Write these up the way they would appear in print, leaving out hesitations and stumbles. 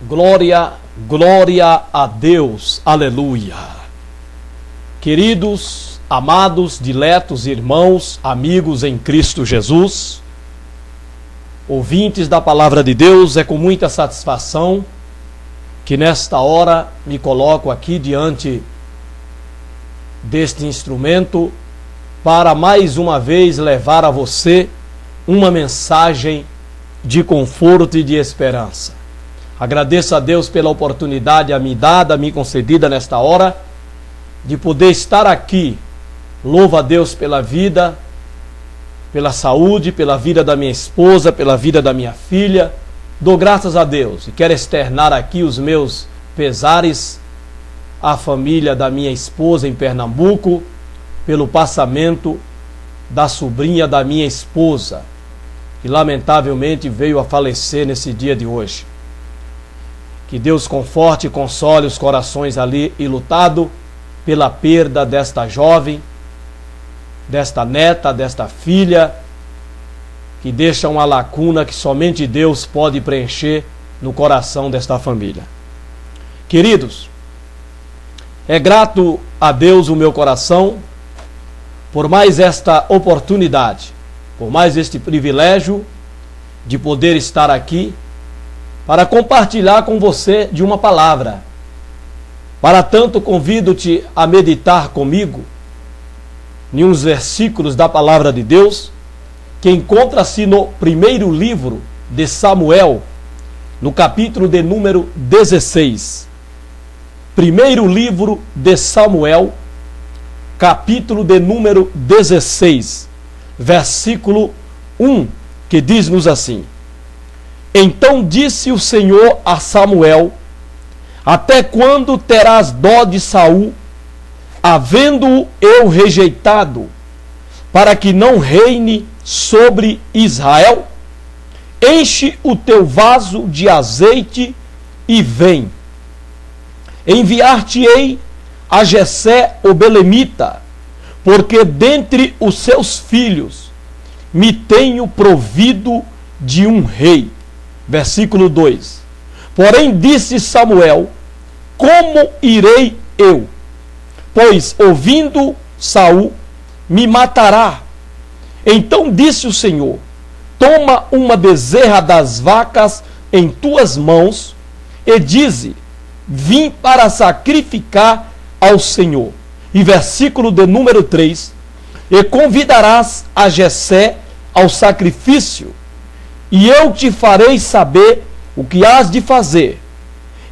Glória, glória a Deus, aleluia. Queridos, amados, diletos irmãos, amigos em Cristo Jesus, ouvintes da palavra de Deus, é com muita satisfação que nesta hora me coloco aqui diante deste instrumento para mais uma vez levar a você uma mensagem de conforto e de esperança. Agradeço a Deus pela oportunidade a me dada, a me concedida nesta hora, de poder estar aqui. Louvo a Deus pela vida, pela saúde, pela vida da minha esposa, pela vida da minha filha. Dou graças a Deus e quero externar aqui os meus pesares à família da minha esposa em Pernambuco, pelo passamento da sobrinha da minha esposa, que lamentavelmente veio a falecer nesse dia de hoje. Que Deus conforte e console os corações ali enlutados pela perda desta jovem, desta neta, desta filha, que deixa uma lacuna que somente Deus pode preencher no coração desta família. Queridos, é grato a Deus o meu coração por mais esta oportunidade, por mais este privilégio de poder estar aqui para compartilhar com você de uma palavra. Para tanto, convido-te a meditar comigo em uns versículos da palavra de Deus, que encontra-se no primeiro livro de Samuel, no capítulo de número 16. Primeiro livro de Samuel, capítulo de número 16, versículo 1, que diz-nos assim: Então disse o Senhor a Samuel: Até quando terás dó de Saul, havendo-o eu rejeitado, para que não reine sobre Israel? Enche o teu vaso de azeite e vem. Enviar-te-ei a Jessé o belemita, porque dentre os seus filhos me tenho provido de um rei. Versículo 2. Porém disse Samuel: Como irei eu? Pois ouvindo Saul me matará. Então disse o Senhor: Toma uma bezerra das vacas em tuas mãos e dize: Vim para sacrificar ao Senhor. E versículo de número 3: E convidarás a Jessé ao sacrifício, e eu te farei saber o que hás de fazer,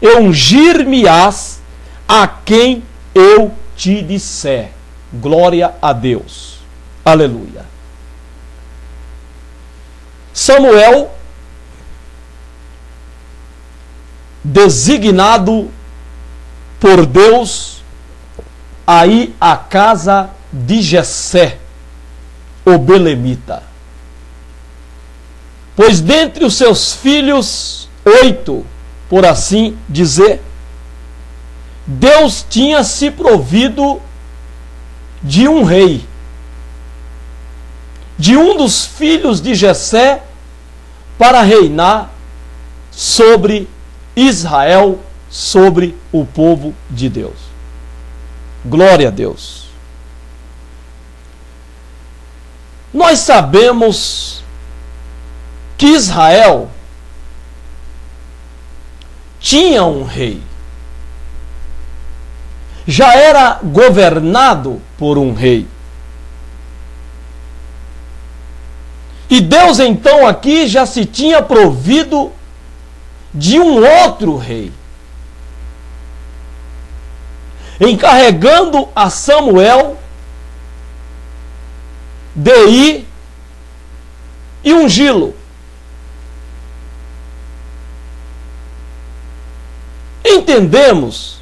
e ungir-me-ás a quem eu te disser. Glória a Deus. Aleluia. Samuel, designado por Deus a ir à casa de Jessé, o belemita. Pois dentre os seus filhos, 8, por assim dizer, Deus tinha se provido de um rei, de um dos filhos de Jessé, para reinar sobre Israel, sobre o povo de Deus. Glória a Deus. Nós sabemos que Israel tinha um rei. Já era governado por um rei. E Deus então aqui já se tinha provido de um outro rei, encarregando a Samuel de ir e ungí-lo. Entendemos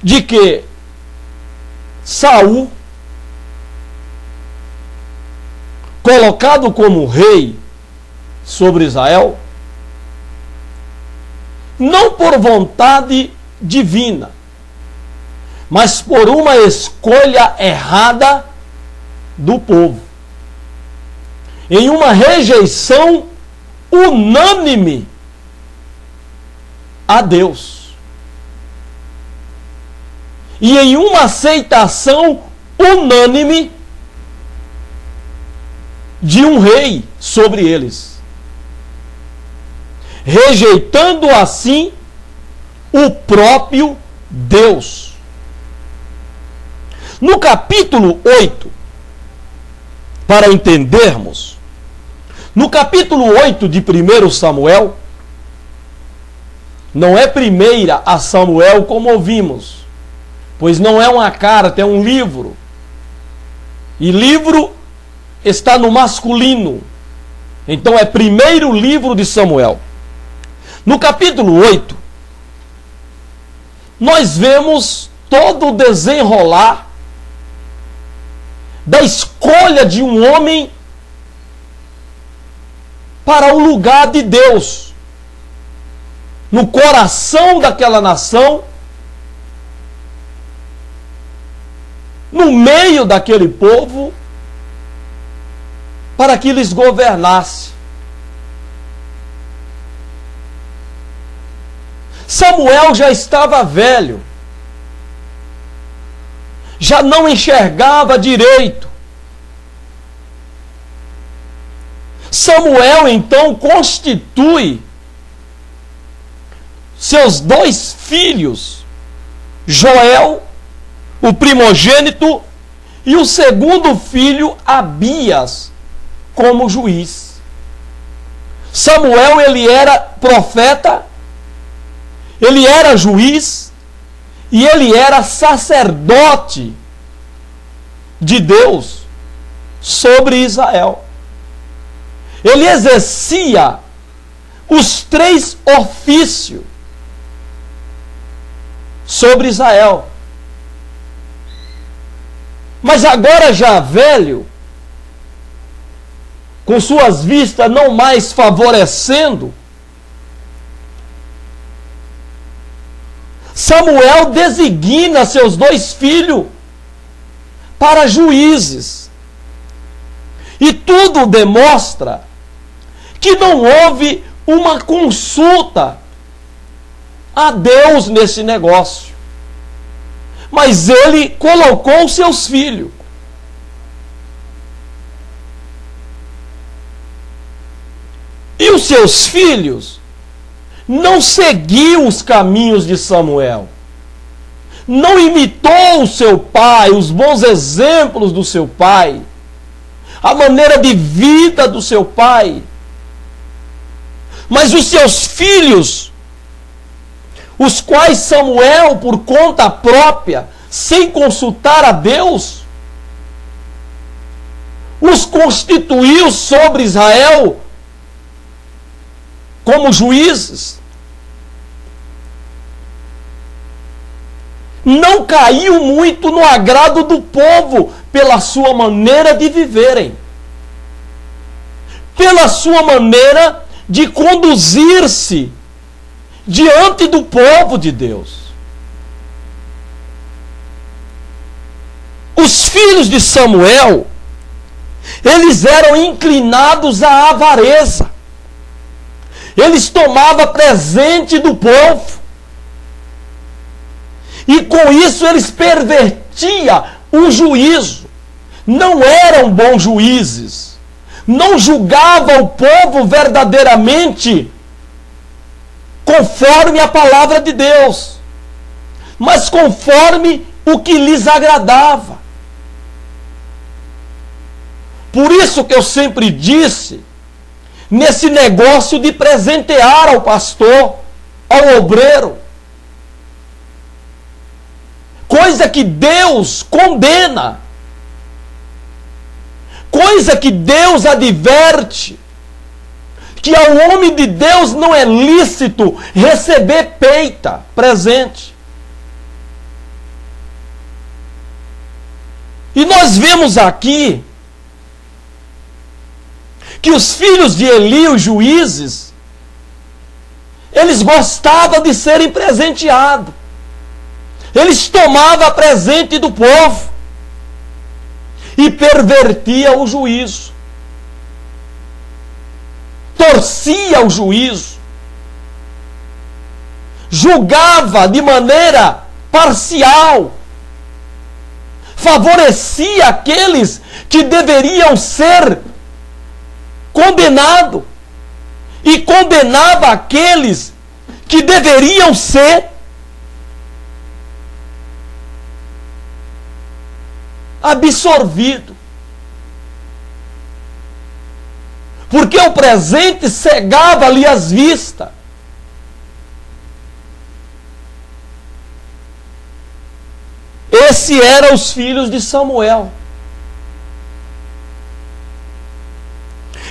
de que Saul, colocado como rei sobre Israel, não por vontade divina, mas por uma escolha errada do povo, em uma rejeição unânime a Deus. E em uma aceitação unânime de um rei sobre eles, rejeitando assim o próprio Deus. No capítulo 8, para entendermos, no capítulo 8 de 1 Samuel, não é primeira a Samuel como ouvimos, pois não é uma carta, é um livro. E livro está no masculino. Então é primeiro livro de Samuel. No capítulo 8, nós vemos todo o desenrolar da escolha de um homem para o lugar de Deus no coração daquela nação, no meio daquele povo, para que lhes governasse. Samuel já estava velho, já não enxergava direito. Samuel então constitui seus 2 filhos, Joel, o primogênito, e o segundo filho, Abias, como juiz. Samuel, ele era profeta, ele era juiz e ele era sacerdote de Deus sobre Israel. Ele exercia os 3 ofícios sobre Israel. Mas agora já velho, com suas vistas não mais favorecendo, Samuel designa seus 2 filhos para juízes. E tudo demonstra que não houve uma consulta a Deus nesse negócio. Mas ele colocou seus filhos. E os seus filhos não seguiu os caminhos de Samuel. Não imitou o seu pai, os bons exemplos do seu pai, a maneira de vida do seu pai. Mas os seus filhos, os quais Samuel, por conta própria, sem consultar a Deus, os constituiu sobre Israel como juízes, não caiu muito no agrado do povo pela sua maneira de viverem, pela sua maneira de conduzir-se diante do povo de Deus. Os filhos de Samuel, eles eram inclinados à avareza. Eles tomavam presente do povo. E com isso eles pervertiam o juízo. Não eram bons juízes. Não julgavam o povo verdadeiramente conforme a palavra de Deus, mas conforme o que lhes agradava. Por isso que eu sempre disse, nesse negócio de presentear ao pastor, ao obreiro, coisa que Deus condena, coisa que Deus adverte, que ao homem de Deus não é lícito receber peita, presente. E nós vemos aqui que os filhos de Eli, os juízes, eles gostavam de serem presenteados. Eles tomavam presente do povo e pervertiam o juízo. distorcia o juízo, julgava de maneira parcial, favorecia aqueles que deveriam ser condenados e condenava aqueles que deveriam ser absorvidos. Porque o presente cegava-lhe as vistas. Esses eram os filhos de Samuel.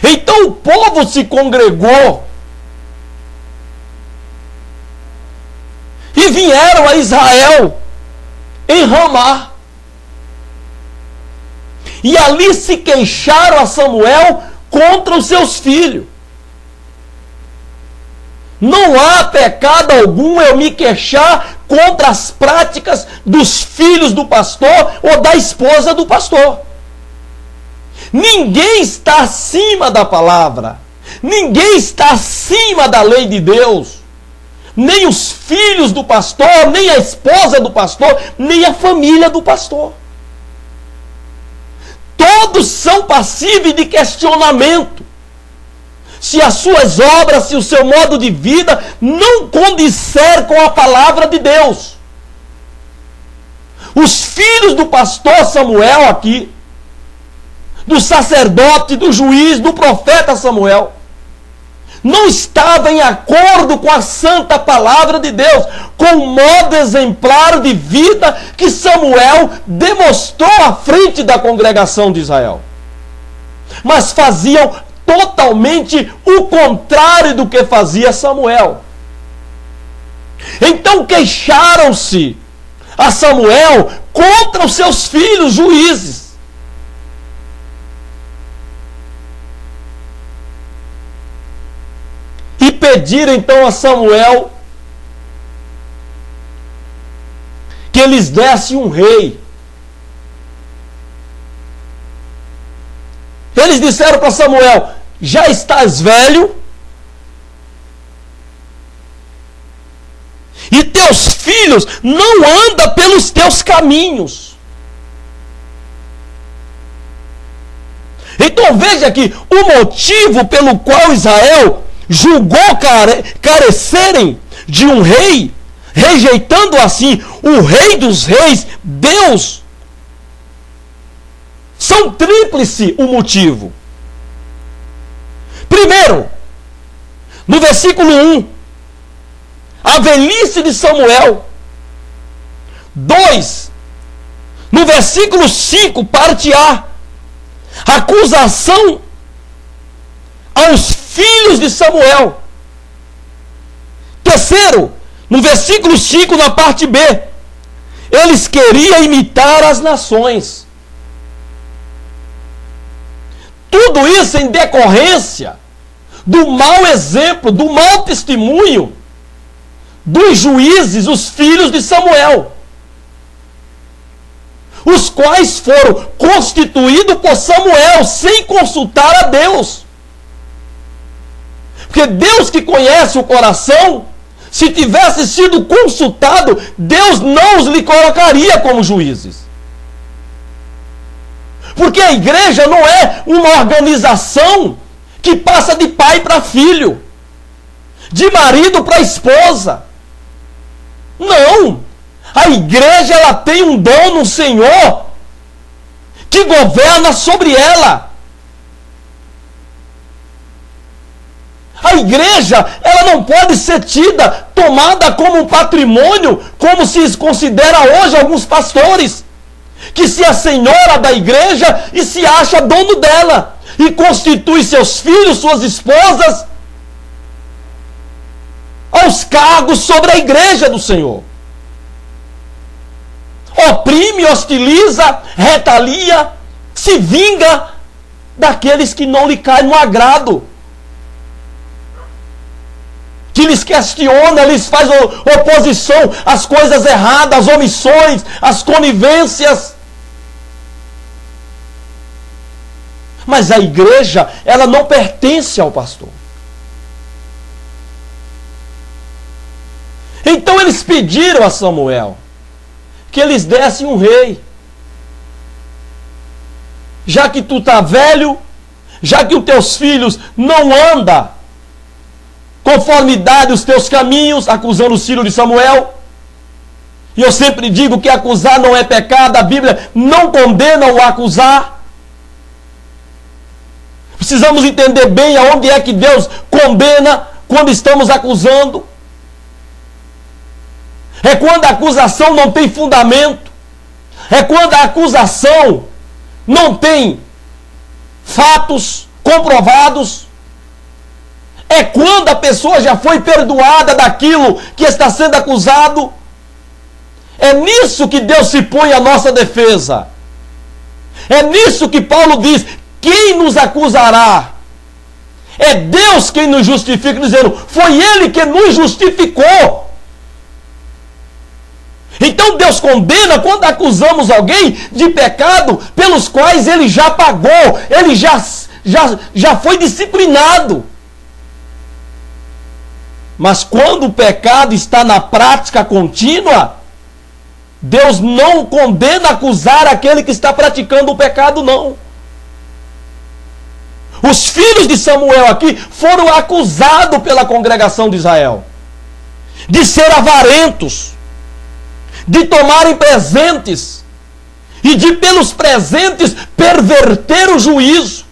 Então o povo se congregou e vieram a Israel em Ramá. E ali se queixaram a Samuel contra os seus filhos. Não há pecado algum eu me queixar contra as práticas dos filhos do pastor ou da esposa do pastor. Ninguém está acima da palavra. Ninguém está acima da lei de Deus. Nem os filhos do pastor, nem a esposa do pastor, nem a família do pastor. Todos são passíveis de questionamento. Se as suas obras, se o seu modo de vida não condizer com a palavra de Deus. Os filhos do pastor Samuel aqui, do sacerdote, do juiz, do profeta Samuel, não estavam em acordo com a santa palavra de Deus, com o modo exemplar de vida que Samuel demonstrou à frente da congregação de Israel. Mas faziam totalmente o contrário do que fazia Samuel. Então queixaram-se a Samuel contra os seus filhos juízes. E pediram então a Samuel que eles dessem um rei. Eles disseram para Samuel: já estás velho, e teus filhos não andam pelos teus caminhos. Então veja aqui o motivo pelo qual Israel julgou carecerem de um rei, rejeitando assim o rei dos reis, Deus. São tríplice o motivo. Primeiro, no versículo 1, a velhice de Samuel. 2, no versículo 5, parte A, acusação aos filhos de Samuel. Terceiro, no versículo 5, na parte B, eles queriam imitar as nações. Tudo isso em decorrência do mau exemplo, do mau testemunho dos juízes, os filhos de Samuel, os quais foram constituídos por Samuel sem consultar a Deus. Porque Deus que conhece o coração, se tivesse sido consultado, Deus não os lhe colocaria como juízes. Porque a igreja não é uma organização que passa de pai para filho, de marido para esposa. Não! A igreja ela tem um dono, um Senhor, que governa sobre ela. A igreja ela não pode ser tida, tomada como um patrimônio, como se considera hoje alguns pastores, que se assenhora da igreja e se acha dono dela, e constitui seus filhos, suas esposas, aos cargos sobre a igreja do Senhor. Oprime, hostiliza, retalia, se vinga daqueles que não lhe caem no agrado, que lhes questiona, lhes faz oposição às coisas erradas, às omissões, às conivências. Mas a igreja, ela não pertence ao pastor. Então eles pediram a Samuel que eles dessem um rei. Já que tu está velho, já que os teus filhos não andam conformidade os teus caminhos, acusando os filhos de Samuel. E eu sempre digo que acusar não é pecado, a Bíblia não condena o acusar. Precisamos entender bem aonde é que Deus condena quando estamos acusando. É quando a acusação não tem fundamento. É quando a acusação não tem fatos comprovados. É quando a pessoa já foi perdoada daquilo que está sendo acusado. É nisso que Deus se põe à nossa defesa. É nisso que Paulo diz: quem nos acusará? É Deus quem nos justifica, dizendo, foi Ele que nos justificou. Então Deus condena quando acusamos alguém de pecado pelos quais Ele já pagou, Ele já foi disciplinado. Mas quando o pecado está na prática contínua, Deus não condena acusar aquele que está praticando o pecado, não. Os filhos de Samuel aqui foram acusados pela congregação de Israel de ser avarentos, de tomarem presentes e de, pelos presentes, perverter o juízo.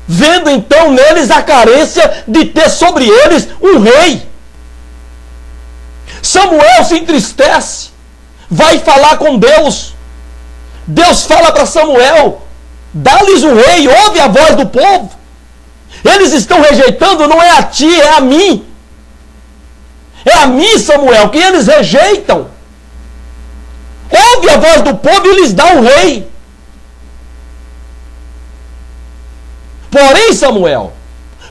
Vendo então neles a carência de ter sobre eles um rei. Samuel se entristece, vai falar com Deus. Deus fala para Samuel: dá-lhes um rei, ouve a voz do povo. Eles estão rejeitando, não é a ti, é a mim. É a mim, Samuel, que eles rejeitam. Ouve a voz do povo e lhes dá um rei. Porém, Samuel,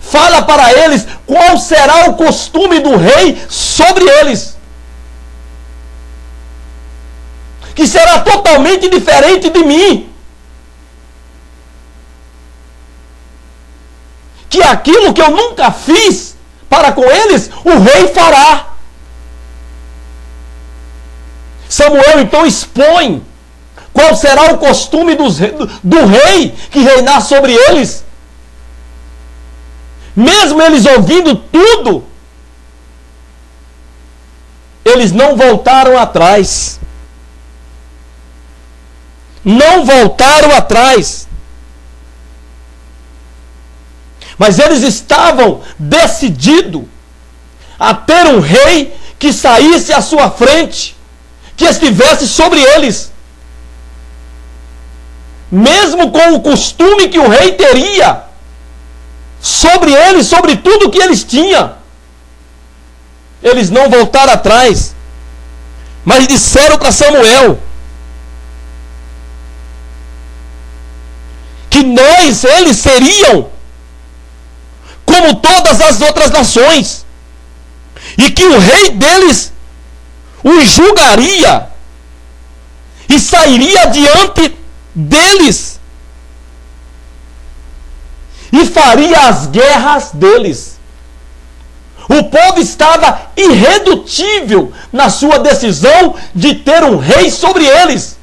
fala para eles qual será o costume do rei sobre eles. Que será totalmente diferente de mim. Que aquilo que eu nunca fiz para com eles, o rei fará. Samuel então expõe qual será o costume do rei que reinar sobre eles. Mesmo eles ouvindo tudo, eles não voltaram atrás. Não voltaram atrás. Mas eles estavam decididos a ter um rei que saísse à sua frente, que estivesse sobre eles. Mesmo com o costume que o rei teria sobre eles, sobre tudo que eles tinham, eles não voltaram atrás, mas disseram para Samuel que eles seriam como todas as outras nações, e que o rei deles os julgaria e sairia diante deles e faria as guerras deles. O povo estava irredutível na sua decisão de ter um rei sobre eles.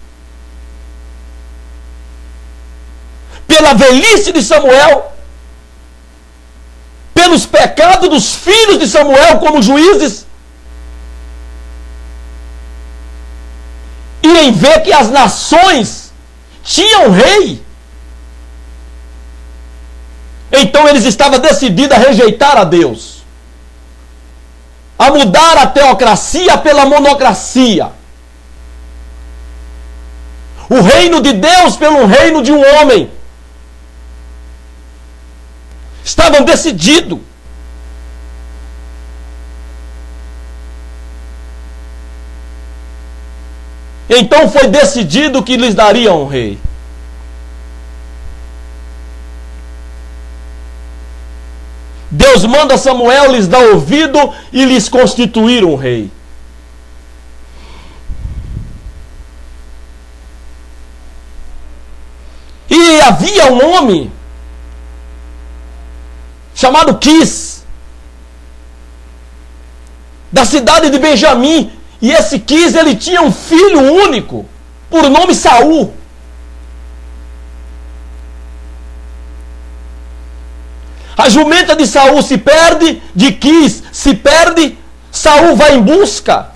Pela velhice de Samuel, pelos pecados dos filhos de Samuel como juízes, e em ver que as nações tinham rei, então eles estavam decididos a rejeitar a Deus, a mudar a teocracia pela monocracia, o reino de Deus pelo reino de um homem. Estavam decididos. Então foi decidido que lhes dariam um rei. Deus manda Samuel lhes dar ouvido e lhes constituir um rei. E havia um homem chamado Quis, da cidade de Benjamim. E esse Quis, ele tinha um filho único, por nome Saul. A jumenta de Saul se perde, de Quis se perde. Saul vai em busca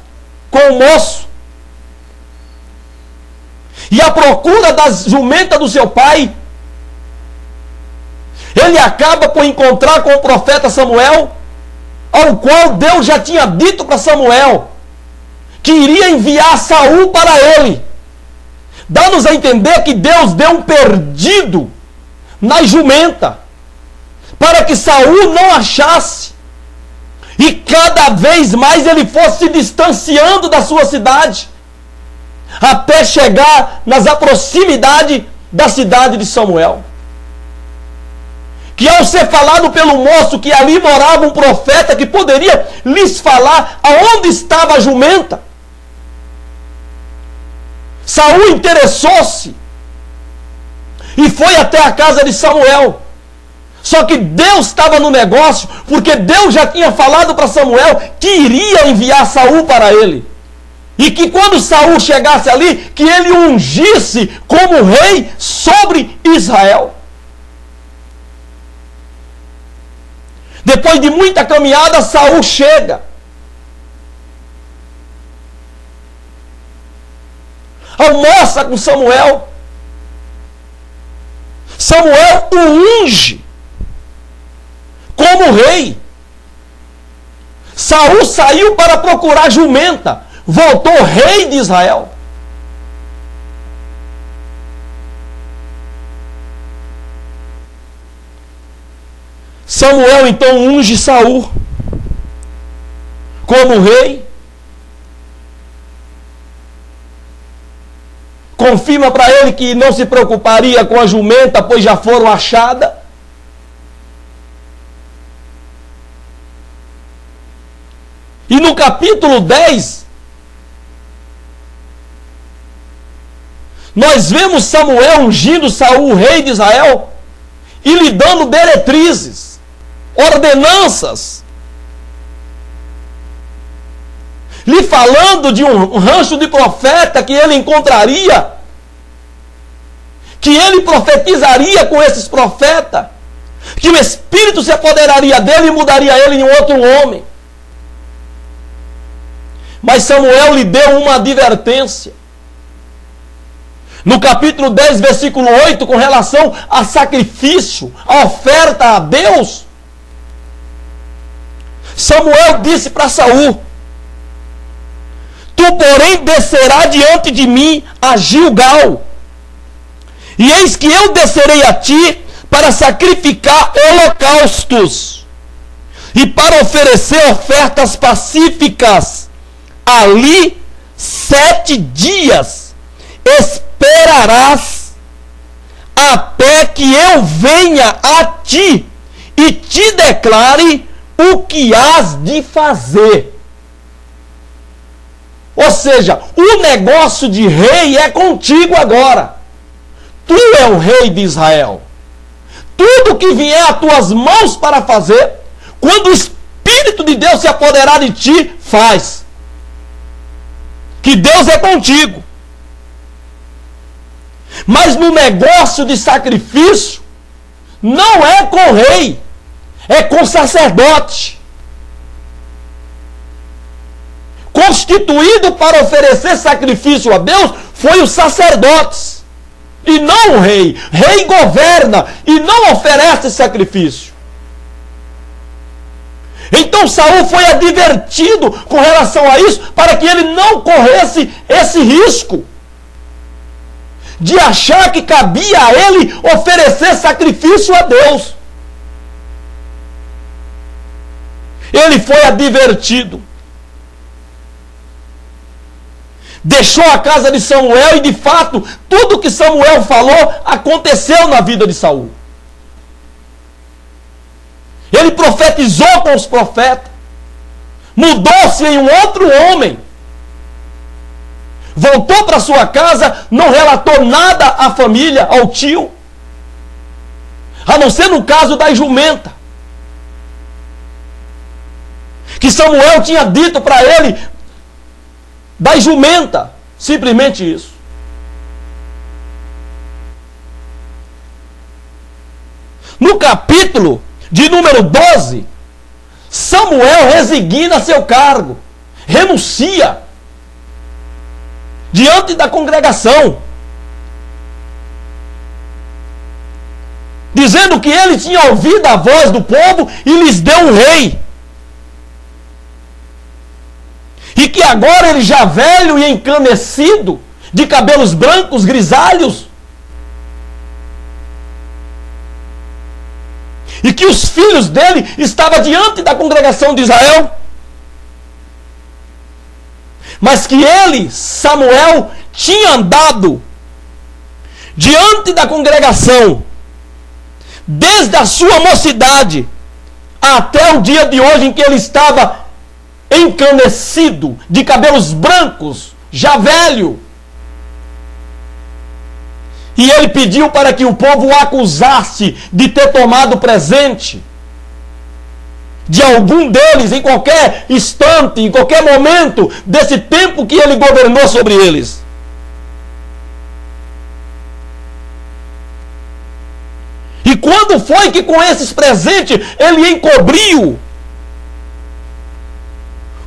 com o moço. E à procura das jumentas do seu pai, ele acaba por encontrar com o profeta Samuel, ao qual Deus já tinha dito para Samuel que iria enviar Saul para ele. Dá-nos a entender que Deus deu um perdido na jumenta, para que Saul não achasse, e cada vez mais ele fosse se distanciando da sua cidade, até chegar nas proximidades da cidade de Samuel. Que ao ser falado pelo moço que ali morava um profeta que poderia lhes falar aonde estava a jumenta, Saul interessou-se e foi até a casa de Samuel. Só que Deus estava no negócio, porque Deus já tinha falado para Samuel que iria enviar Saul para ele. E que quando Saul chegasse ali, que ele ungisse como rei sobre Israel. Depois de muita caminhada, Saul chega. Almoça com Samuel. Samuel o unge como rei. Saul saiu para procurar jumenta, voltou rei de Israel. Samuel então unge Saul como rei, confirma para ele que não se preocuparia com a jumenta, pois já foram achadas. E no capítulo 10, nós vemos Samuel ungindo Saul, rei de Israel, e lhe dando diretrizes, ordenanças, lhe falando de um rancho de profeta que ele encontraria, que ele profetizaria com esses profetas, que o Espírito se apoderaria dele e mudaria ele em outro homem. Mas Samuel lhe deu uma advertência. No capítulo 10, versículo 8, com relação a sacrifício, a oferta a Deus, Samuel disse para Saul: tu, porém, descerás diante de mim a Gilgal, e eis que eu descerei a ti para sacrificar holocaustos e para oferecer ofertas pacíficas. Ali 7 dias esperarás até que eu venha a ti e te declare o que hás de fazer. Ou seja, o negócio de rei é contigo agora. Tu é o rei de Israel. Tudo que vier às tuas mãos para fazer, quando o Espírito de Deus se apoderar de ti, faz. Que Deus é contigo. Mas no negócio de sacrifício, não é com o rei, é com o sacerdote. Constituído para oferecer sacrifício a Deus, foi os sacerdotes, e não o rei. Rei governa e não oferece sacrifício. Então Saul foi advertido com relação a isso, para que ele não corresse esse risco de achar que cabia a ele oferecer sacrifício a Deus. Ele foi advertido. Deixou a casa de Samuel e, de fato, tudo que Samuel falou aconteceu na vida de Saul. Ele profetizou com os profetas. Mudou-se em um outro homem. Voltou para sua casa, não relatou nada à família, ao tio. A não ser no caso da jumenta. que Samuel tinha dito para ele da jumenta. Simplesmente isso. No capítulo de número 12, Samuel resigna seu cargo, renuncia diante da congregação, dizendo que ele tinha ouvido a voz do povo e lhes deu um rei. E que agora ele já velho e encanecido, de cabelos brancos, grisalhos, e que os filhos dele estavam diante da congregação de Israel, mas que ele, Samuel, tinha andado diante da congregação desde a sua mocidade até o dia de hoje, em que ele estava encanecido, de cabelos brancos, já velho. E ele pediu para que o povo o acusasse de ter tomado presente de algum deles em qualquer instante, em qualquer momento desse tempo que ele governou sobre eles. E quando foi que com esses presentes ele encobriu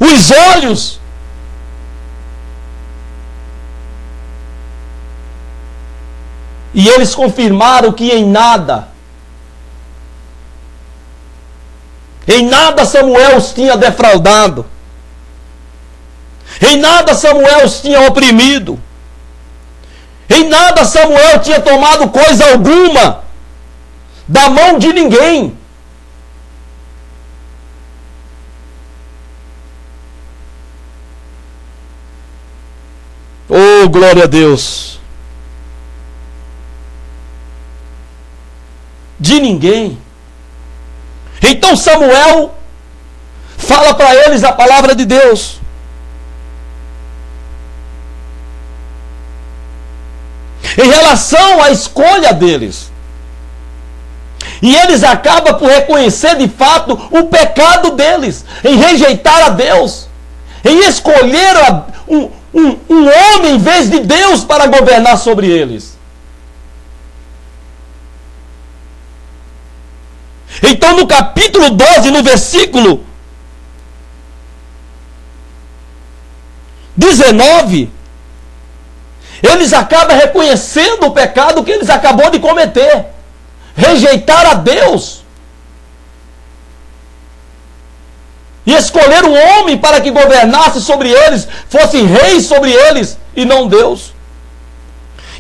os olhos e eles confirmaram que em nada Samuel os tinha defraudado, em nada Samuel os tinha oprimido, em nada Samuel tinha tomado coisa alguma da mão de ninguém. Oh, glória a Deus! De ninguém. Então Samuel fala para eles a palavra de Deus. Em relação à escolha deles. E eles acabam por reconhecer de fato o pecado deles, em rejeitar a Deus, em escolher um homem em vez de Deus para governar sobre eles. Então no capítulo 12, no versículo 19, eles acabam reconhecendo o pecado que eles acabou de cometer. Rejeitar a Deus. E escolher um homem para que governasse sobre eles, fosse rei sobre eles, e não Deus.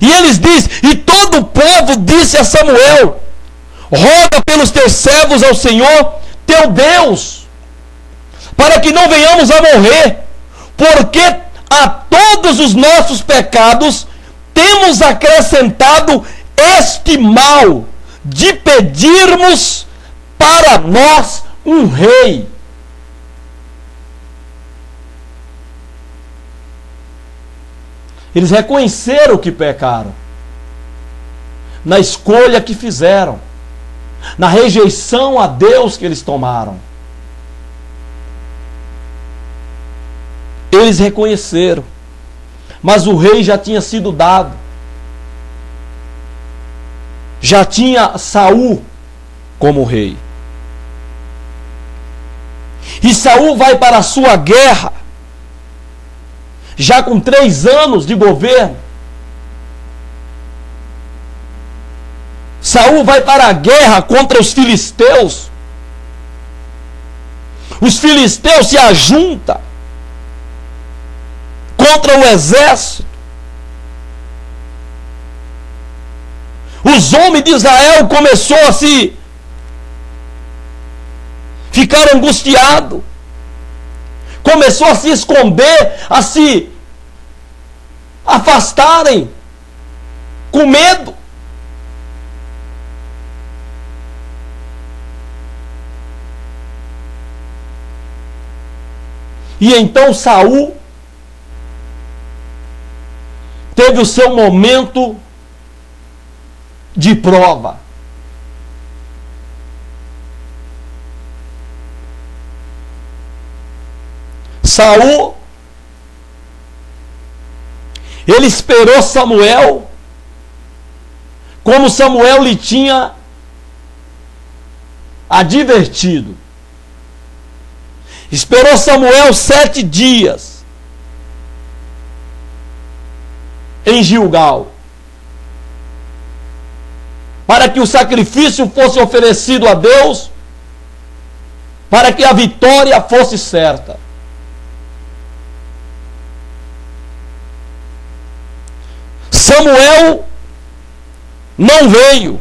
E eles dizem, e todo o povo disse a Samuel, roga pelos teus servos ao Senhor, teu Deus, para que não venhamos a morrer, porque a todos os nossos pecados temos acrescentado este mal, de pedirmos para nós um rei. Eles reconheceram que pecaram, na escolha que fizeram, na rejeição a Deus que eles tomaram. Eles reconheceram, mas o rei já tinha sido dado. Já tinha Saul como rei. E Saul vai para a sua guerra, já com 3 anos de governo. Saul vai para a guerra contra os filisteus. Os filisteus se ajuntam contra o exército. Os homens de Israel começou a se ficar angustiado, começou a se esconder, a se afastarem com medo. E então Saul teve o seu momento de prova. Saul, ele esperou Samuel, como Samuel lhe tinha advertido. Esperou Samuel 7 dias em Gilgal, para que o sacrifício fosse oferecido a Deus, para que a vitória fosse certa. Samuel não veio.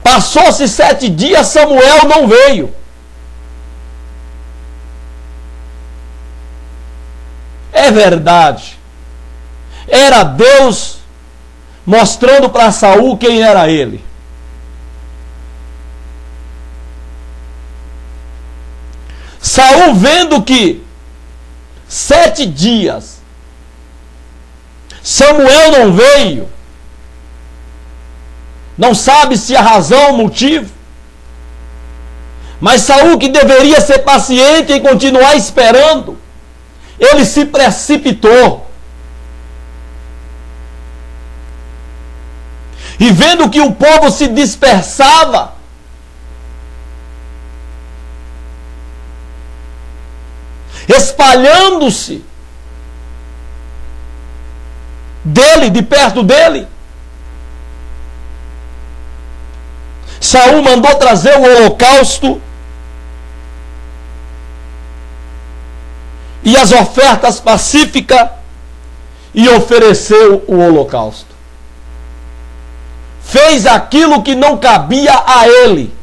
Passou-se 7 dias, Samuel não veio. É verdade. Era Deus mostrando para Saul quem era ele. Saul, vendo que 7 dias Samuel não veio, não sabe se a razão, o motivo, mas Saul, que deveria ser paciente e continuar esperando, ele se precipitou. E vendo que o povo se dispersava, espalhando-se dele, de perto dele, Saul mandou trazer o holocausto e as ofertas pacíficas e ofereceu o holocausto. Fez aquilo que não cabia a ele.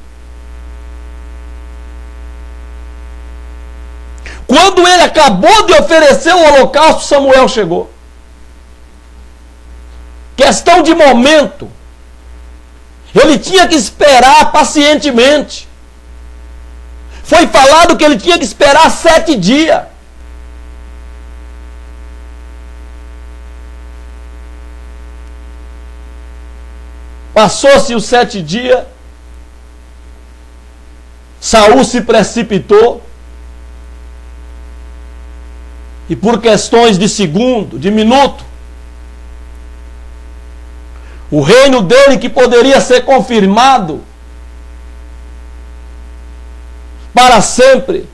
Quando ele acabou de oferecer o holocausto, Samuel chegou. Questão de momento. Ele tinha que esperar pacientemente. Foi falado que ele tinha que esperar 7 dias. Passou-se os 7 dias. Saul se precipitou. E por questões de segundo, de minuto, o reino dele, que poderia ser confirmado para sempre,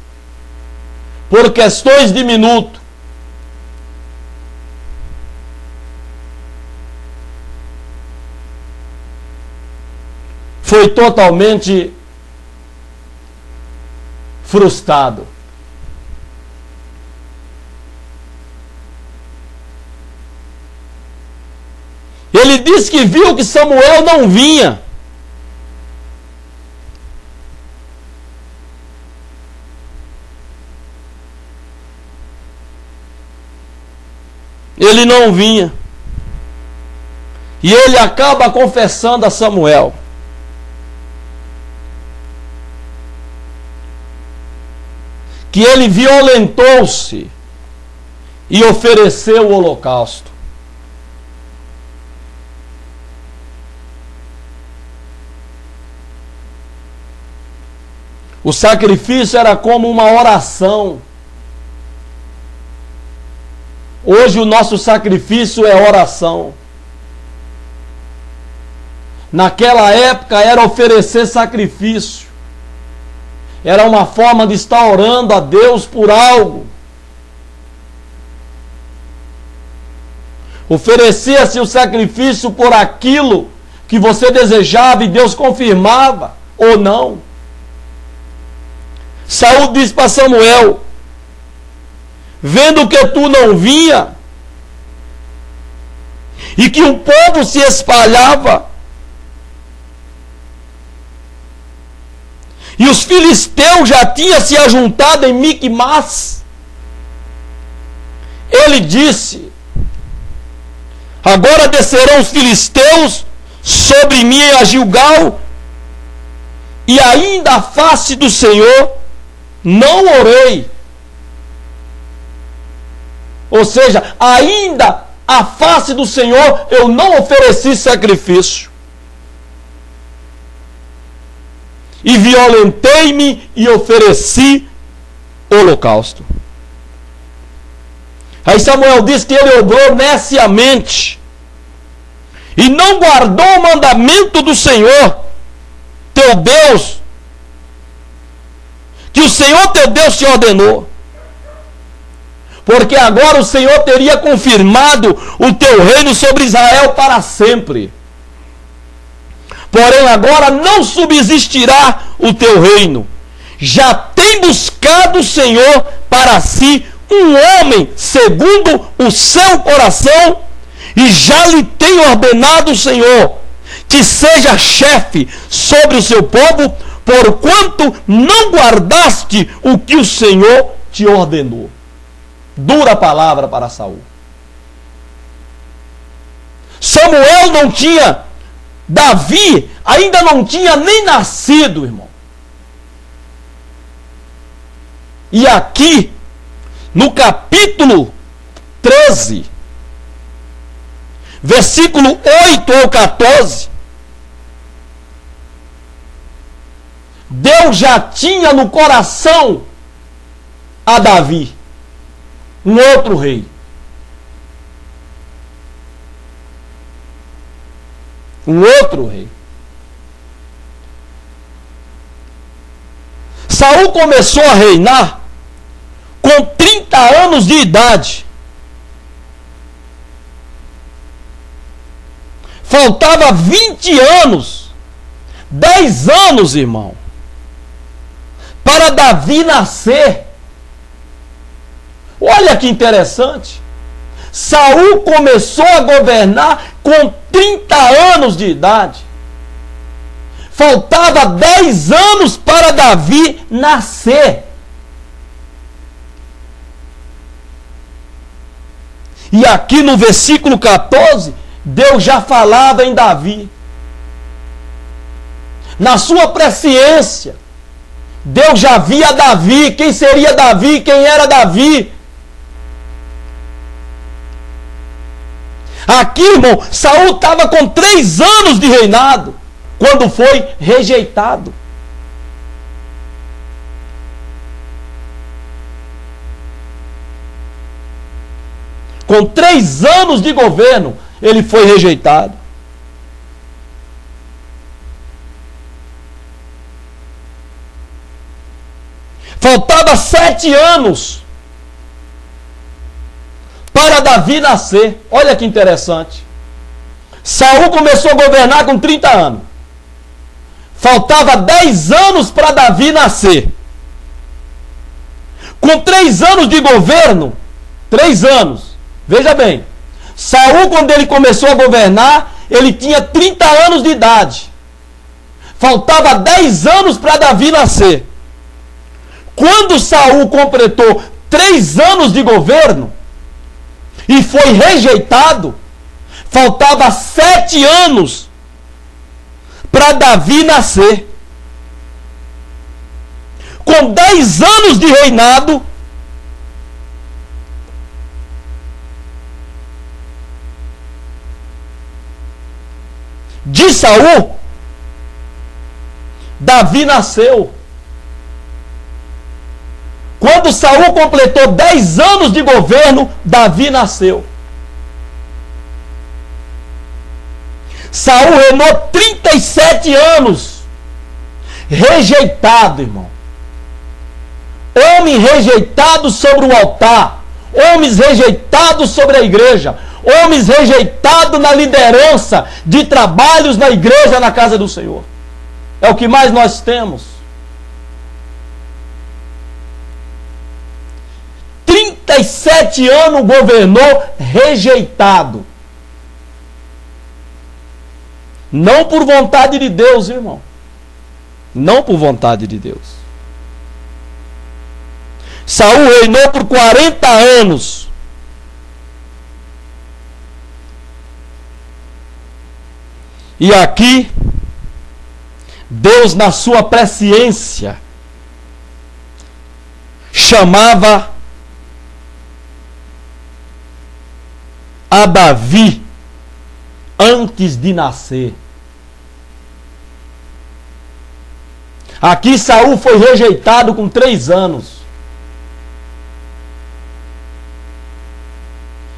por questões de minuto, foi totalmente frustrado. Ele disse que viu que Samuel não vinha. Ele não vinha. E ele acaba confessando a Samuel que ele violentou-se e ofereceu o holocausto. O sacrifício era como uma oração. Hoje o nosso sacrifício é oração. Naquela época era oferecer sacrifício. Era uma forma de estar orando a Deus por algo. Oferecia-se o sacrifício por aquilo que você desejava e Deus confirmava ou não. Saul disse para Samuel: vendo que tu não vinha e que o povo se espalhava e os filisteus já tinham se ajuntado em Micmas, ele disse: agora descerão os filisteus sobre mim a Gilgal, e ainda a face do Senhor não orei. Ou seja, ainda a face do Senhor eu não ofereci sacrifício. e violentei-me e ofereci holocausto. Aí Samuel diz que ele obrou neciamente e não guardou o mandamento do Senhor, teu Deus, que o Senhor teu Deus te ordenou. Porque agora o Senhor teria confirmado o teu reino sobre Israel para sempre. Porém agora não subsistirá o teu reino. Já tem buscado o Senhor para si um homem segundo o seu coração, e já lhe tem ordenado o Senhor que seja chefe sobre o seu povo, porquanto não guardaste o que o Senhor te ordenou. Dura palavra para Saul. Samuel não tinha, Davi ainda não tinha nem nascido, irmão. E aqui, no capítulo 13, versículo 8 ao 14, Deus já tinha no coração a Davi um outro rei. Um outro rei. Saul começou a reinar com 30 anos de idade. Faltava 20 anos, 10 anos, irmão, para Davi nascer. Olha que interessante. Saul começou a governar com 30 anos de idade. Faltava 10 anos para Davi nascer. E aqui no versículo 14, Deus já falava em Davi. Na sua presciência, Deus já via Davi, quem seria Davi, quem era Davi. Aqui, irmão, Saul estava com 3 anos de reinado, quando foi rejeitado. Com 3 anos de governo, ele foi rejeitado. Faltava 7 anos para Davi nascer. Olha que interessante. Saul começou a governar com 30 anos. Faltava 10 anos para Davi nascer. Com 3 anos de governo, 3 anos, veja bem, Saul, quando ele começou a governar, ele tinha 30 anos de idade. Faltava 10 anos para Davi nascer. Quando Saul completou 3 anos de governo e foi rejeitado, faltava 7 anos para Davi nascer. Com 10 anos de reinado, de Saul, Davi nasceu. Quando Saul completou 10 anos de governo, Davi nasceu. Saul reinou 37 anos. Rejeitado, irmão. Homem rejeitado sobre o altar. Homens rejeitados sobre a igreja. Homens rejeitados na liderança de trabalhos na igreja, na casa do Senhor. É o que mais nós temos. 37 anos governou rejeitado. Não por vontade de Deus, irmão. Não por vontade de Deus. Saul reinou por 40 anos. E aqui, Deus, na sua presciência, chamava a Davi antes de nascer. Aqui Saul foi rejeitado com 3 anos.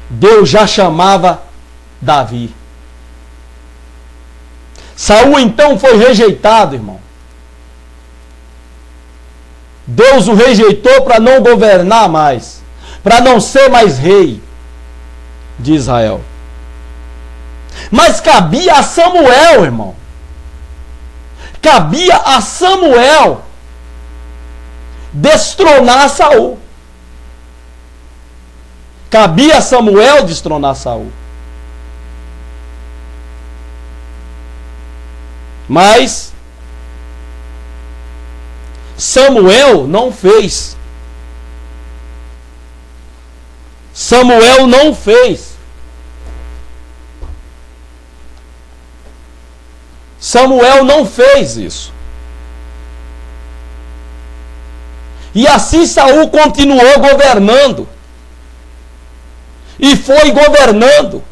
Deus já chamava Davi. Saul então foi rejeitado, irmão. Deus o rejeitou para não governar mais, para não ser mais rei de Israel. Mas cabia a Samuel, irmão. Cabia a Samuel destronar Saul. Cabia a Samuel destronar Saul. Mas Samuel não fez. Samuel não fez. Samuel não fez isso. E assim Saul continuou governando. E foi governando.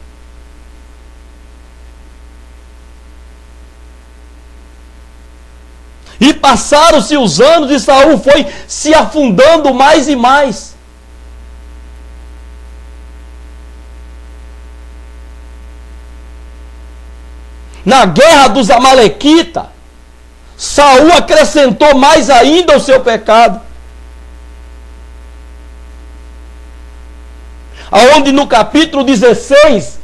E passaram-se os anos e Saul foi se afundando mais e mais. Na guerra dos Amalequitas, Saul acrescentou mais ainda o seu pecado. Aonde no capítulo 16,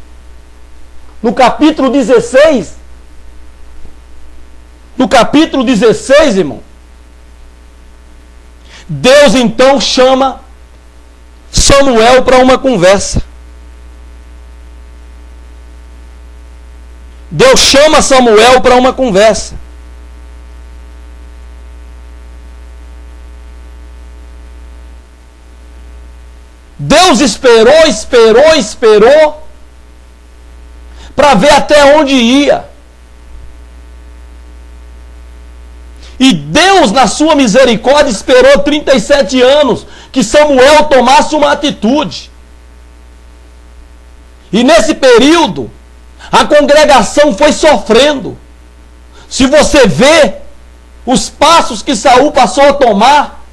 irmão, Deus então chama Samuel para uma conversa. Deus chama Samuel para uma conversa. Deus esperou para ver até onde ia. E Deus, na sua misericórdia, esperou 37 anos que Samuel tomasse uma atitude. E nesse período, a congregação foi sofrendo. Se você vê os passos que Saul passou a tomar,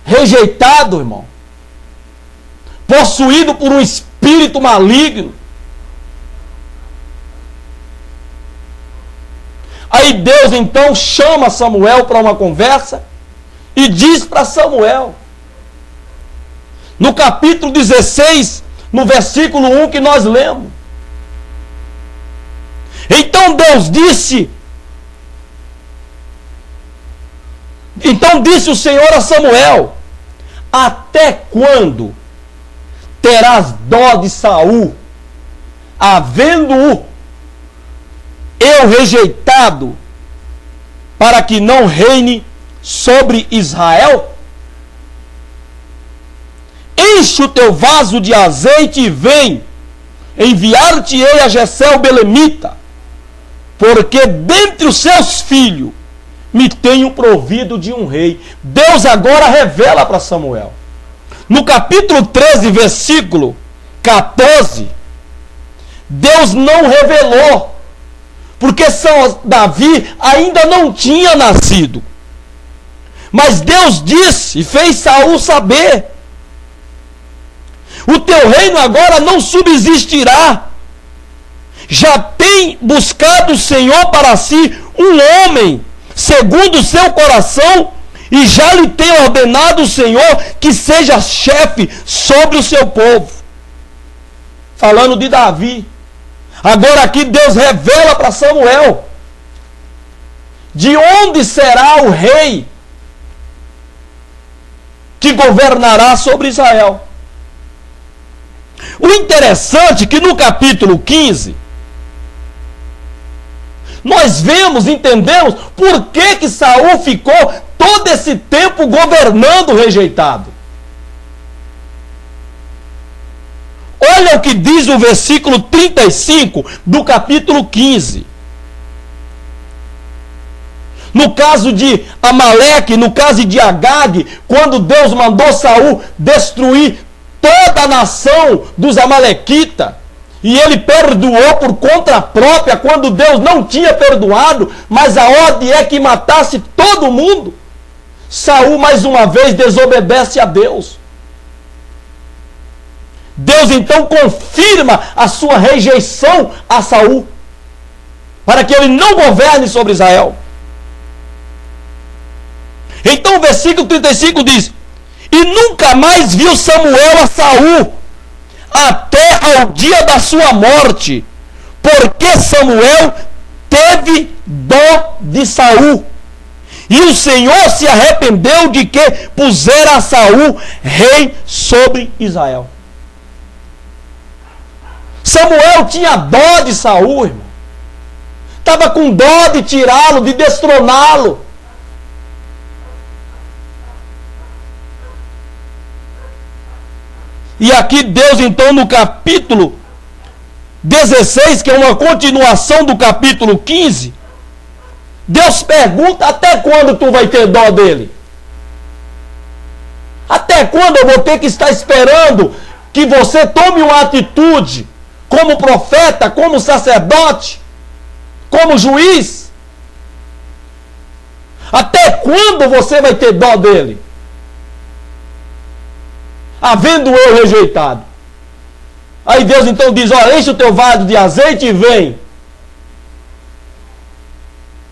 rejeitado, irmão, possuído por um espírito maligno. Aí Deus então chama Samuel para uma conversa e diz para Samuel, no capítulo 16, no versículo 1 que nós lemos. Então disse o Senhor a Samuel: até quando terás dó de Saul, havendo-o eu rejeitado, para que não reine sobre Israel? Enche o teu vaso de azeite e vem, enviar-te-ei a Jessé o belemita, porque dentre os seus filhos me tenho provido de um rei. Deus agora revela para Samuel. No capítulo 13, versículo 14, Deus não revelou, porque Davi ainda não tinha nascido. Mas Deus disse e fez Saul saber: o teu reino agora não subsistirá. Já tem buscado o Senhor para si um homem segundo o seu coração, e já lhe tem ordenado o Senhor que seja chefe sobre o seu povo. Falando de Davi. Agora aqui Deus revela para Samuel de onde será o rei que governará sobre Israel. O interessante é que no capítulo 15, nós vemos, entendemos por que Saul ficou todo esse tempo governando rejeitado. Olha o que diz o versículo 35 do capítulo 15. No caso de Amaleque, no caso de Agag, quando Deus mandou Saul destruir toda a nação dos Amalequitas, E ele perdoou por conta própria, quando Deus não tinha perdoado, mas a ordem é que matasse todo mundo. Saul, mais uma vez, desobedece a Deus. Deus então confirma a sua rejeição a Saul, para que ele não governe sobre Israel. Então o versículo 35 diz: e nunca mais viu Samuel a Saul, até ao dia da sua morte, porque Samuel teve dó de Saul. E o Senhor se arrependeu de que pusera a Saul rei sobre Israel. Samuel tinha dó de Saul, irmão. Estava com dó de tirá-lo, de destroná-lo. E aqui Deus, então, no capítulo 16, que é uma continuação do capítulo 15, Deus pergunta: até quando tu vai ter dó dele? Até quando eu vou ter que estar esperando que você tome uma atitude como profeta, como sacerdote, como juiz? Até quando você vai ter dó dele? Havendo eu rejeitado. Aí Deus então diz: olha, enche o teu vaso de azeite e vem.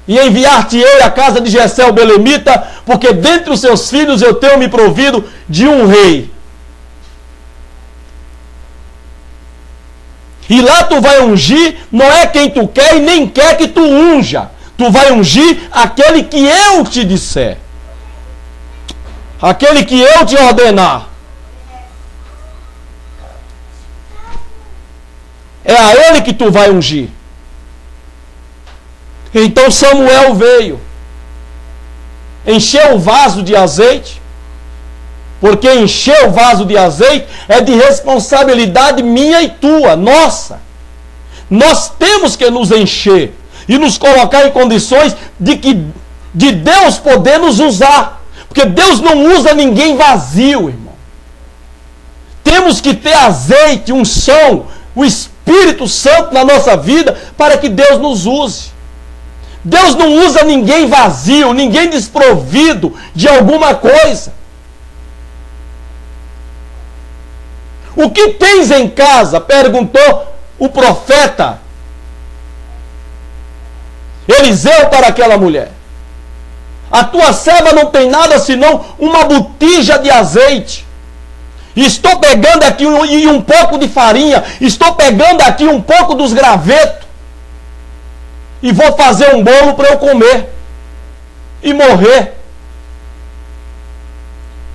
E enviar-te-ei à casa de Jessé o belemita, porque dentre os seus filhos eu tenho me provido de um rei. E lá tu vai ungir, não é quem tu quer e nem quer que tu unja. Tu vai ungir aquele que eu te disser. Aquele que eu te ordenar. É a ele que tu vai ungir. Então Samuel veio, encheu o vaso de azeite, porque encher o vaso de azeite é de responsabilidade minha e tua, nossa. Nós temos que nos encher e nos colocar em condições de Deus poder nos usar, porque Deus não usa ninguém vazio, irmão. Temos que ter azeite, unção, o Espírito Santo na nossa vida para que Deus nos use. Deus não usa ninguém vazio, ninguém desprovido de alguma coisa. O que tens em casa? Perguntou o profeta Eliseu para aquela mulher. A tua serva não tem nada senão uma botija de azeite. Estou pegando aqui um pouco de farinha. Estou pegando aqui um pouco dos gravetos. E vou fazer um bolo para eu comer. E morrer.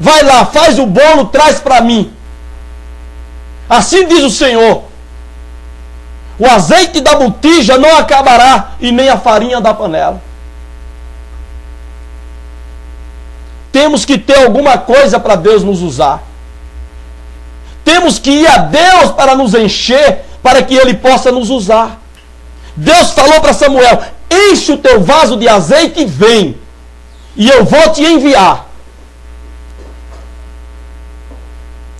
Vai lá, faz o bolo, traz para mim. Assim diz o Senhor: o azeite da botija não acabará, e nem a farinha da panela. Temos que ter alguma coisa para Deus nos usar. Temos que ir a Deus para nos encher, para que Ele possa nos usar. Deus falou para Samuel: enche o teu vaso de azeite e vem, e eu vou te enviar.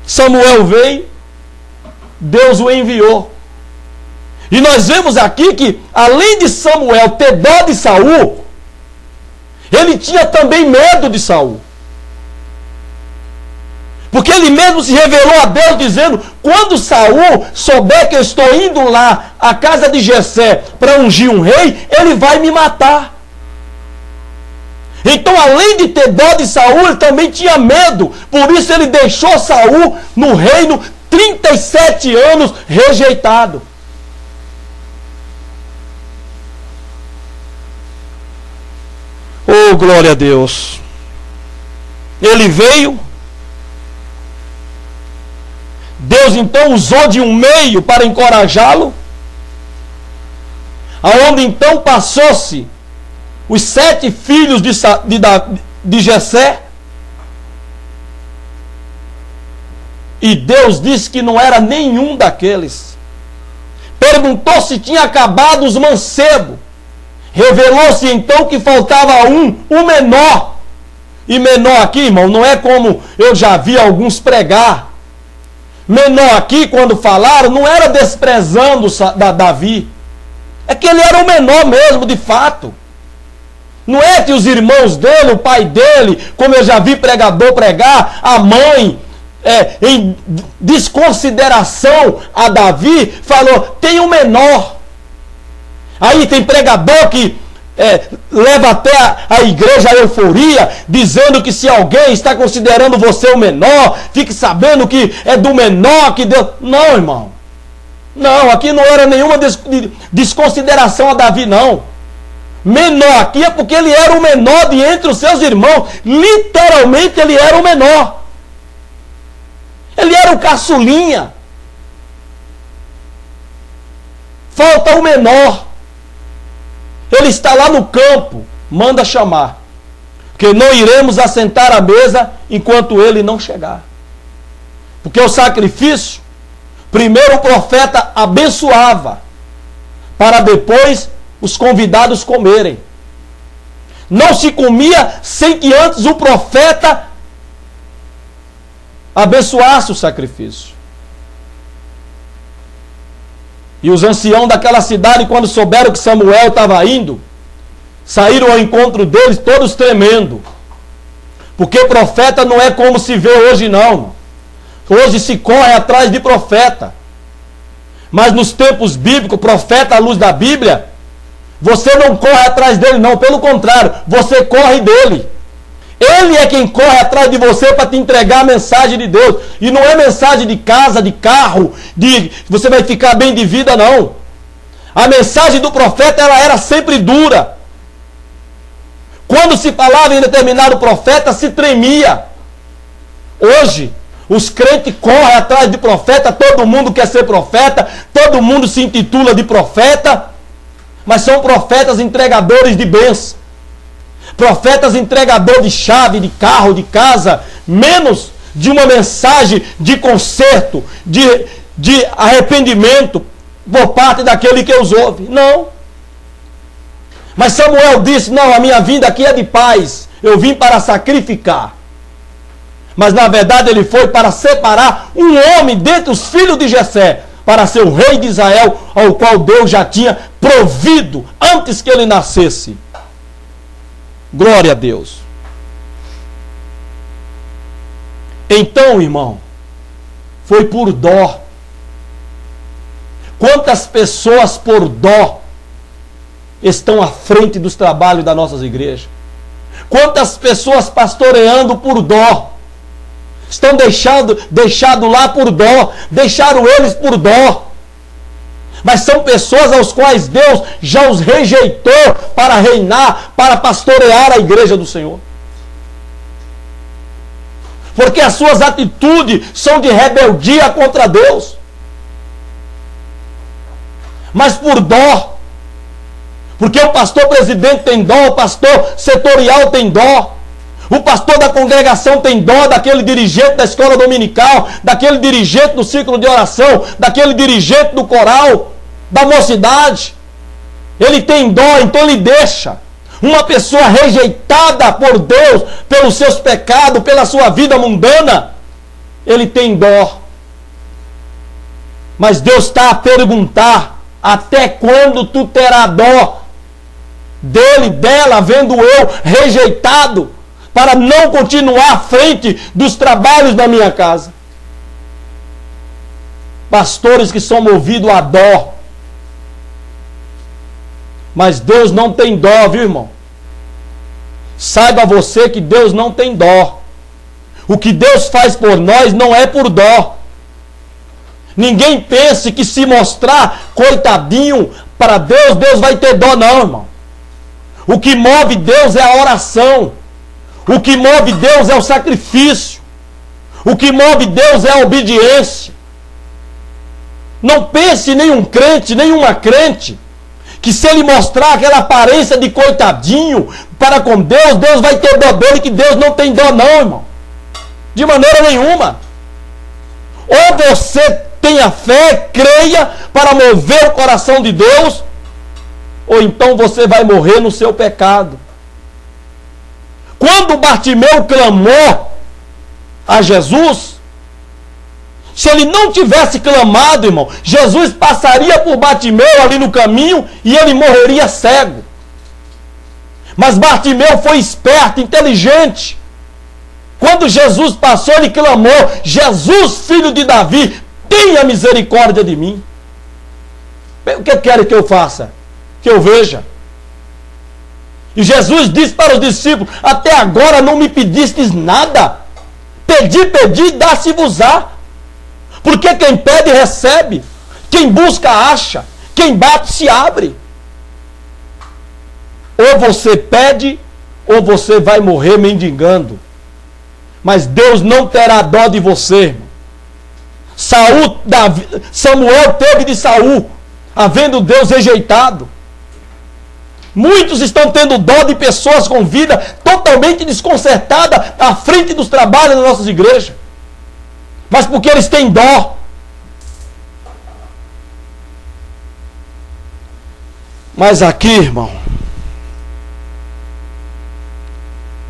Samuel veio, Deus o enviou. E nós vemos aqui que, além de Samuel ter dó de Saul, ele tinha também medo de Saul. Porque ele mesmo se revelou a Deus dizendo: quando Saul souber que eu estou indo lá à casa de Jessé para ungir um rei, ele vai me matar. Então, além de ter dó de Saul, ele também tinha medo. Por isso ele deixou Saul no reino 37 anos rejeitado. Oh, glória a Deus. Ele veio. Deus então usou de um meio para encorajá-lo. Aonde então passou-se os 7 filhos de Jessé. E Deus disse que não era nenhum daqueles. Perguntou se tinha acabado os mancebos. Revelou-se então que faltava o menor. E menor aqui, irmão, não é como eu já vi alguns pregar. menor aqui, quando falaram, não era desprezando Davi. É que ele era o menor mesmo, de fato. Não é que os irmãos dele, o pai dele, como eu já vi pregador pregar, a mãe, em desconsideração a Davi, falou, tem um menor. Aí tem pregador que leva até a igreja a euforia, dizendo que se alguém está considerando você o menor, fique sabendo que é do menor que Deus... Não, irmão. Não, aqui não era nenhuma desconsideração a Davi, não. Menor aqui é porque ele era o menor de entre os seus irmãos. Literalmente ele era o menor. Ele era o caçulinha. Falta o menor. Ele está lá no campo. Manda chamar. Porque não iremos assentar à mesa enquanto ele não chegar. Porque o sacrifício, primeiro o profeta abençoava, para depois os convidados comerem. Não se comia sem que antes o profeta abençoasse o sacrifício. E os anciãos daquela cidade, quando souberam que Samuel estava indo, saíram ao encontro deles todos tremendo. Porque profeta não é como se vê hoje, não. Hoje se corre atrás de profeta. Mas nos tempos bíblicos, profeta à luz da Bíblia, você não corre atrás dele, não. Pelo contrário, você corre dele. Ele é quem corre atrás de você para te entregar a mensagem de Deus. E não é mensagem de casa, de carro, de você vai ficar bem de vida, não. A mensagem do profeta, ela era sempre dura. Quando se falava em determinado profeta, se tremia. Hoje, os crentes correm atrás de profeta, todo mundo quer ser profeta, todo mundo se intitula de profeta, mas são profetas entregadores de bênçãos. Profetas entregadores de chave, de carro, de casa, menos de uma mensagem de conserto, de arrependimento por parte daquele que os ouve. Não. Mas Samuel disse, não, a minha vinda aqui é de paz, eu vim para sacrificar. Mas na verdade ele foi para separar um homem dentre os filhos de Jessé, para ser o rei de Israel, ao qual Deus já tinha provido antes que ele nascesse. Glória a Deus. Então, irmão, foi por dó. Quantas pessoas por dó estão à frente dos trabalhos das nossas igrejas? Quantas pessoas pastoreando por dó? Estão deixado lá por dó, deixaram eles por dó. Mas são pessoas aos quais Deus já os rejeitou para reinar, para pastorear a igreja do Senhor. Porque as suas atitudes são de rebeldia contra Deus. Mas por dó. Porque o pastor presidente tem dó, o pastor setorial tem dó. O pastor da congregação tem dó daquele dirigente da escola dominical, daquele dirigente do círculo de oração, daquele dirigente do coral, da mocidade. Ele tem dó, então ele deixa. Uma pessoa rejeitada por Deus, pelos seus pecados, pela sua vida mundana, ele tem dó. Mas Deus está a perguntar, até quando tu terá dó dele, dela, vendo eu rejeitado, para não continuar à frente dos trabalhos da minha casa? Pastores que são movidos a dó. Mas Deus não tem dó, viu, irmão? Saiba você que Deus não tem dó. O que Deus faz por nós não é por dó. Ninguém pense que se mostrar coitadinho para Deus, Deus vai ter dó, não, irmão. O que move Deus é a oração. O que move Deus é o sacrifício. O que move Deus é a obediência. Não pense nenhum crente, nenhuma crente, que se ele mostrar aquela aparência de coitadinho para com Deus, Deus vai ter dó dele, que Deus não tem dó não, irmão. De maneira nenhuma. Ou você tenha fé, creia para mover o coração de Deus, ou então você vai morrer no seu pecado. Quando Bartimeu clamou a Jesus, Se ele não tivesse clamado, irmão, Jesus passaria por Bartimeu ali no caminho e ele morreria cego. Mas Bartimeu foi esperto, inteligente. Quando Jesus passou, ele clamou: Jesus, filho de Davi, tenha misericórdia de mim. O que quer que eu faça? Que eu veja. E Jesus disse para os discípulos: até agora não me pedistes nada. Pedi, pedi, dá-se-vos-á. Porque quem pede, recebe. Quem busca, acha. Quem bate, se abre. Ou você pede, ou você vai morrer mendigando. Mas Deus não terá dó de você. Samuel teve de Saul, havendo Deus rejeitado. Muitos estão tendo dó de pessoas com vida totalmente desconcertada à frente dos trabalhos das nossas igrejas. Mas porque eles têm dó. Mas aqui, irmão,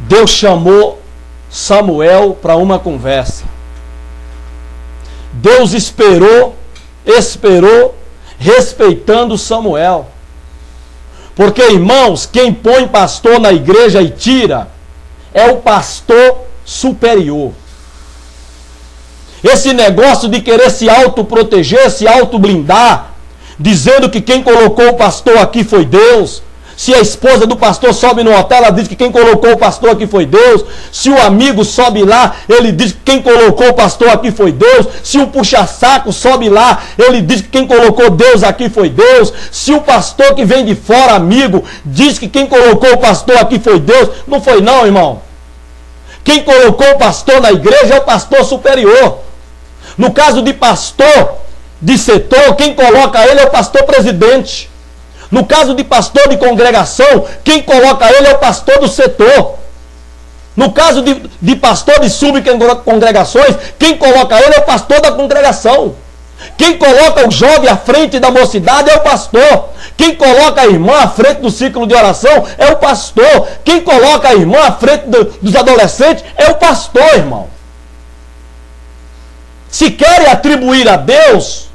Deus chamou Samuel para uma conversa. Deus esperou, respeitando Samuel. Porque, irmãos, quem põe pastor na igreja e tira é o pastor superior. Esse negócio de querer se autoproteger, se autoblindar, dizendo que quem colocou o pastor aqui foi Deus. Se a esposa do pastor sobe no hotel, ela diz que quem colocou o pastor aqui foi Deus. Se o amigo sobe lá, ele diz que quem colocou o pastor aqui foi Deus. Se o puxa-saco sobe lá, ele diz que quem colocou Deus aqui foi Deus. Se o pastor que vem de fora, amigo, diz que quem colocou o pastor aqui foi Deus. Não foi não, irmão. Quem colocou o pastor na igreja é o pastor superior. No caso de pastor de setor, quem coloca ele é o pastor presidente. No caso de pastor de congregação, quem coloca ele é o pastor do setor. No caso de pastor de subcongregações, quem coloca ele é o pastor da congregação. Quem coloca o jovem à frente da mocidade é o pastor. Quem coloca a irmã à frente do ciclo de oração é o pastor. Quem coloca a irmã à frente dos adolescentes é o pastor, irmão. Se querem atribuir a Deus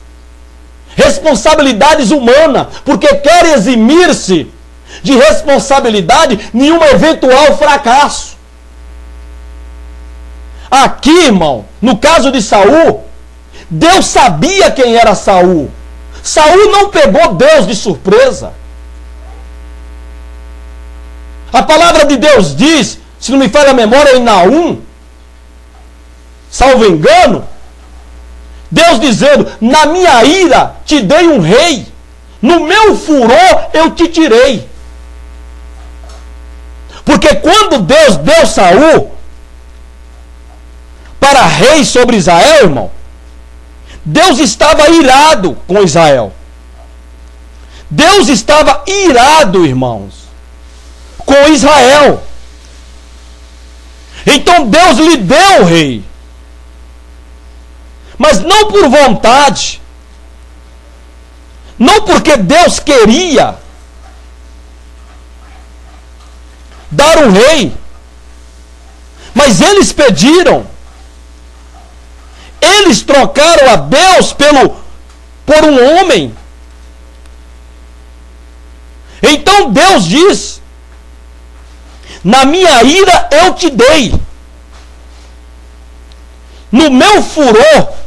responsabilidades humanas, porque querem eximir-se de responsabilidade em um eventual fracasso. Aqui, irmão, no caso de Saul, Deus sabia quem era Saul. Saul não pegou Deus de surpresa. A palavra de Deus diz, se não me falha a memória, em Naum, salvo engano, Deus dizendo: na minha ira te dei um rei, no meu furor eu te tirei. Porque quando Deus deu Saul para rei sobre Israel, irmão, Deus estava irado com Israel. Deus estava irado, irmãos, com Israel. Então Deus lhe deu o rei. Mas não por vontade, não porque Deus queria dar um rei, mas eles pediram, eles trocaram a Deus por um homem. Então Deus diz: na minha ira eu te dei, no meu furor.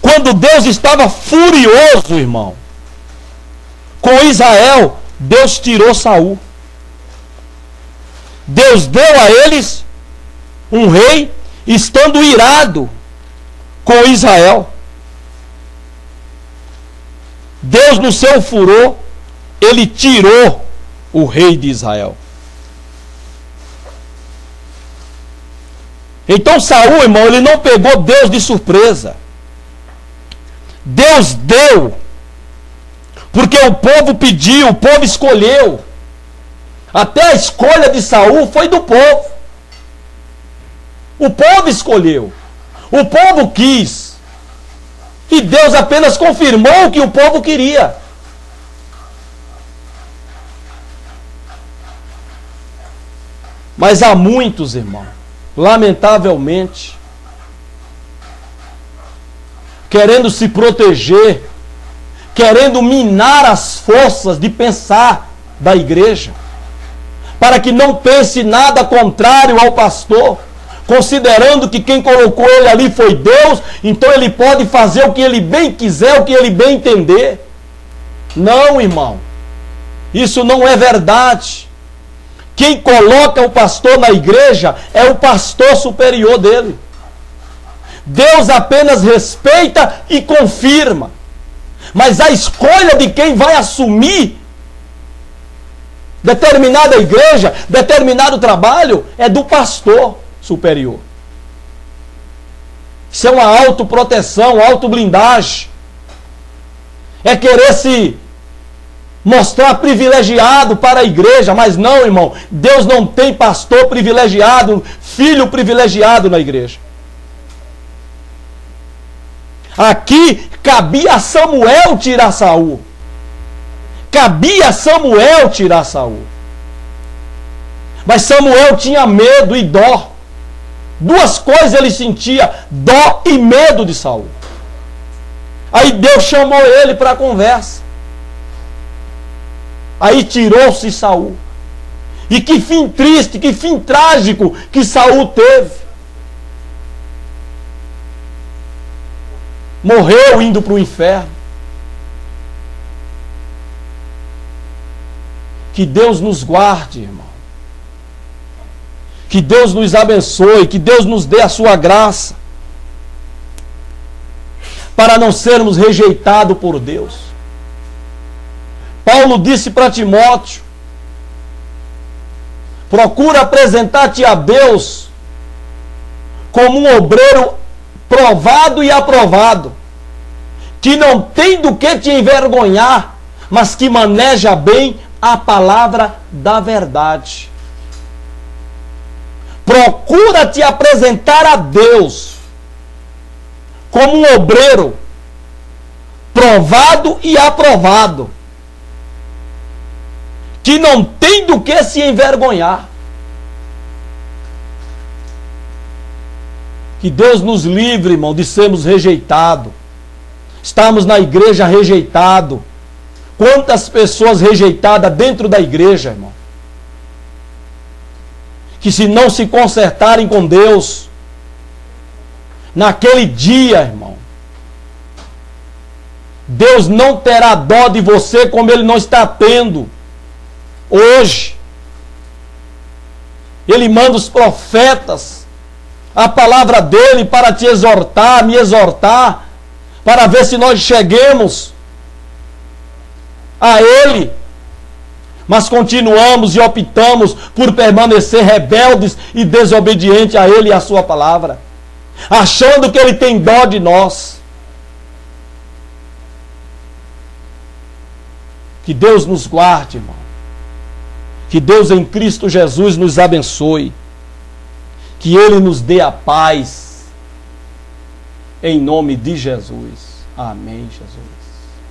Quando Deus estava furioso, irmão, com Israel, Deus tirou Saul. Deus deu a eles um rei, estando irado com Israel. Deus, no seu furor, ele tirou o rei de Israel. Então Saul, irmão, ele não pegou Deus de surpresa. Deus deu, porque o povo pediu, o povo escolheu. Até a escolha de Saul foi do povo. O povo escolheu, o povo quis, e Deus apenas confirmou o que o povo queria. Mas há muitos, irmão, lamentavelmente, querendo se proteger, querendo minar as forças de pensar da igreja, para que não pense nada contrário ao pastor, considerando que quem colocou ele ali foi Deus, então ele pode fazer o que ele bem quiser, o que ele bem entender. Não, irmão, isso não é verdade. Quem coloca o pastor na igreja é o pastor superior dele. Deus apenas respeita e confirma, mas a escolha de quem vai assumir determinada igreja, determinado trabalho, é do pastor superior. Isso é uma autoproteção, autoblindagem. É querer se mostrar privilegiado para a igreja, mas não, irmão. Deus não tem pastor privilegiado, filho privilegiado na igreja. Aqui cabia a Samuel tirar Saul. Cabia a Samuel tirar Saul. Mas Samuel tinha medo e dó. Duas coisas ele sentia: dó e medo de Saul. Aí Deus chamou ele para a conversa. Aí tirou-se Saul. E que fim triste, que fim trágico que Saul teve. Morreu indo para o inferno. Que Deus nos guarde, irmão. Que Deus nos abençoe, que Deus nos dê a sua graça, para não sermos rejeitados por Deus. Paulo disse para Timóteo: procura apresentar-te a Deus como um obreiro provado e aprovado, que não tem do que te envergonhar, mas que maneja bem a palavra da verdade. Procura te apresentar a Deus como um obreiro provado e aprovado, que não tem do que se envergonhar. Que Deus nos livre, irmão, de sermos rejeitados. Estamos na igreja rejeitados. Quantas pessoas rejeitadas dentro da igreja, irmão, que se não se consertarem com Deus, naquele dia, irmão, Deus não terá dó de você como Ele não está tendo hoje. Ele manda os profetas, a palavra dele, para te exortar, me exortar, para ver se nós cheguemos a Ele. Mas continuamos e optamos por permanecer rebeldes e desobedientes a Ele e a sua palavra, achando que Ele tem dó de nós. Que Deus nos guarde, irmão. Que Deus em Cristo Jesus nos abençoe. Que Ele nos dê a paz. Em nome de Jesus. Amém, Jesus.